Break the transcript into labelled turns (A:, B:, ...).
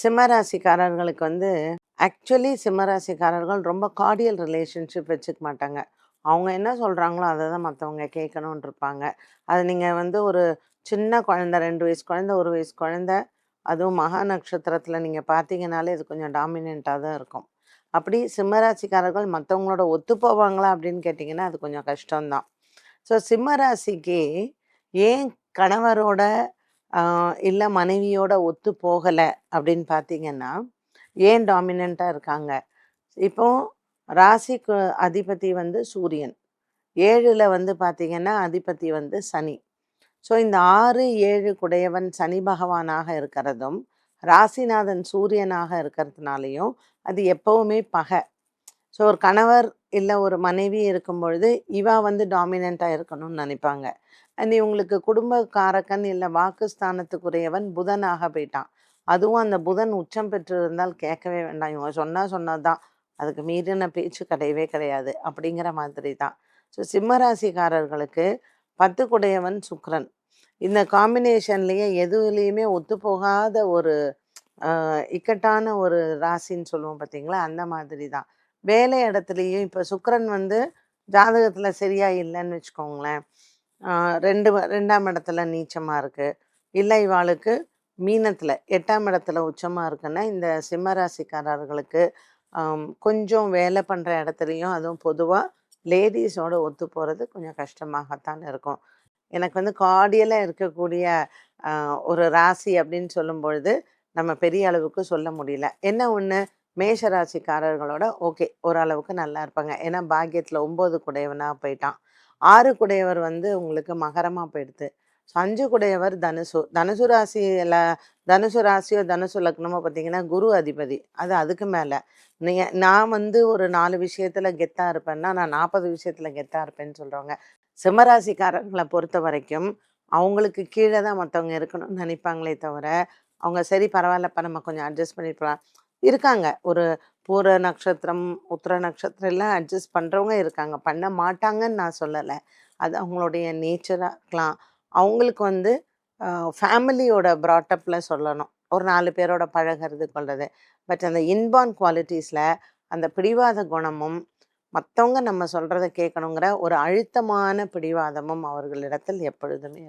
A: சிம்மராசிக்காரர்களுக்கு வந்து ஆக்சுவலி சிம்மராசிக்காரர்கள் ரொம்ப கார்டியல் ரிலேஷன்ஷிப் வச்சுக்க மாட்டாங்க. அவங்க என்ன சொல்கிறாங்களோ அதை தான் மற்றவங்க கேட்கணுன்னு இருப்பாங்க. அது நீங்கள் வந்து ஒரு சின்ன குழந்த 2 வயசு குழந்த 1 வயசு குழந்த அதுவும் மகா நட்சத்திரத்தில் நீங்கள் பார்த்தீங்கனாலே இது கொஞ்சம் டாமினண்ட்டாக தான் இருக்கும். அப்படி சிம்மராசிக்காரர்கள் மற்றவங்களோட ஒத்து போவாங்களா அப்படின்னு கேட்டிங்கன்னா அது கொஞ்சம் கஷ்டம்தான். ஸோ சிம்மராசிக்கு ஏன் கணவரோட இல்லை மனைவியோட ஒத்து போகலை அப்படின்னு பார்த்தீங்கன்னா ஏன் டாமினண்ட்டாக இருக்காங்க. இப்போ ராசிக்கு அதிபதி வந்து சூரியன், 7ல் வந்து பார்த்தீங்கன்னா அதிபதி வந்து சனி. ஸோ இந்த 6, 7 குடையவன் சனி பகவானாக இருக்கிறதும் ராசிநாதன் சூரியனாக இருக்கிறதுனாலையும் அது எப்பவுமே பகை. ஸோ ஒரு கணவர் இல்லை ஒரு மனைவி இருக்கும் பொழுது இவா வந்து டாமினண்ட்டாக இருக்கணும்னு நினைப்பாங்க. அண்ட் இவங்களுக்கு குடும்பக்காரக்கன் இல்லை வாக்குஸ்தானத்துக்குரியவன் புதனாக போயிட்டான். அதுவும் அந்த புதன் உச்சம் பெற்று இருந்தால் கேட்கவே வேண்டாம். இவங்க சொன்னது தான், அதுக்கு மீறின பேச்சு கிடையவே கிடையாது அப்படிங்கிற மாதிரி தான். ஸோ சிம்மராசிக்காரர்களுக்கு 10 குடையவன் சுக்கிரன். இந்த காம்பினேஷன்லேயே எதுலேயுமே ஒத்துப்போகாத ஒரு இக்கட்டான ஒரு ராசின்னு சொல்லுவோம் பார்த்தீங்களா, அந்த மாதிரி தான். வேலை இடத்துலையும் இப்போ சுக்கிரன் வந்து ஜாதகத்தில் சரியா இல்லைன்னு வச்சுக்கோங்களேன், 2ஆம் இடத்துல நீச்சமாக இருக்குது, இல்லை இவாளுக்கு மீனத்தில் 8ஆம் இடத்துல உச்சமாக இருக்குன்னா இந்த சிம்மராசிக்காரர்களுக்கு கொஞ்சம் வேலை பண்ணுற இடத்துலையும் அதுவும் பொதுவாக லேடிஸோட ஒத்து போகிறது கொஞ்சம் கஷ்டமாகத்தான் இருக்கும். எனக்கு வந்து கார்டியலாக இருக்கக்கூடிய ஒரு ராசி அப்படின்னு சொல்லும் பொழுது நம்ம பெரிய அளவுக்கு சொல்ல முடியல. என்ன ஒன்று, மேஷ ராசிக்காரர்களோட ஓகே ஓரளவுக்கு நல்லா இருப்பாங்க. ஏன்னா பாக்கியத்தில் 9 குடையவனாக போயிட்டான். 6 குடையவர் வந்து உங்களுக்கு மகரமாக போயிடுது. ஸோ 5 குடையவர் தனுசு. தனுசு ராசியோ தனுசு லக்னமோ பார்த்தீங்கன்னா குரு அதிபதி. அது அதுக்கு மேலே நான் வந்து ஒரு 4 விஷயத்தில் கெத்தாக இருப்பேன்னா நான் 40 விஷயத்தில் கெத்தாக இருப்பேன்னு சொல்கிறவங்க. சிம்மராசிக்காரர்களை பொறுத்த வரைக்கும் அவங்களுக்கு கீழே தான் மற்றவங்க இருக்கணும்னு நினைப்பாங்களே தவிர அவங்க சரி பரவாயில்லப்பா நம்ம கொஞ்சம் அட்ஜஸ்ட் பண்ணிக்கலாம் இருக்காங்க. ஒரு பூர நட்சத்திரம் உத்திர நட்சத்திரம் எல்லாம் அட்ஜஸ்ட் பண்ணுறவங்க இருக்காங்க, பண்ண மாட்டாங்கன்னு நான் சொல்லலை. அது அவங்களுடைய நேச்சராக இருக்கலாம். அவங்களுக்கு வந்து ஃபேமிலியோட ப்ராட்டப்பில் சொல்லணும், ஒரு 4 பேரோட பழகிறது கொள்வது. பட் அந்த இன்பார்ன் குவாலிட்டிஸில் அந்த பிடிவாத குணமும் மற்றவங்க நம்ம சொல்கிறத கேட்கணுங்கிற ஒரு அழுத்தமான பிடிவாதமும் அவர்களிடத்தில் எப்பொழுதுமே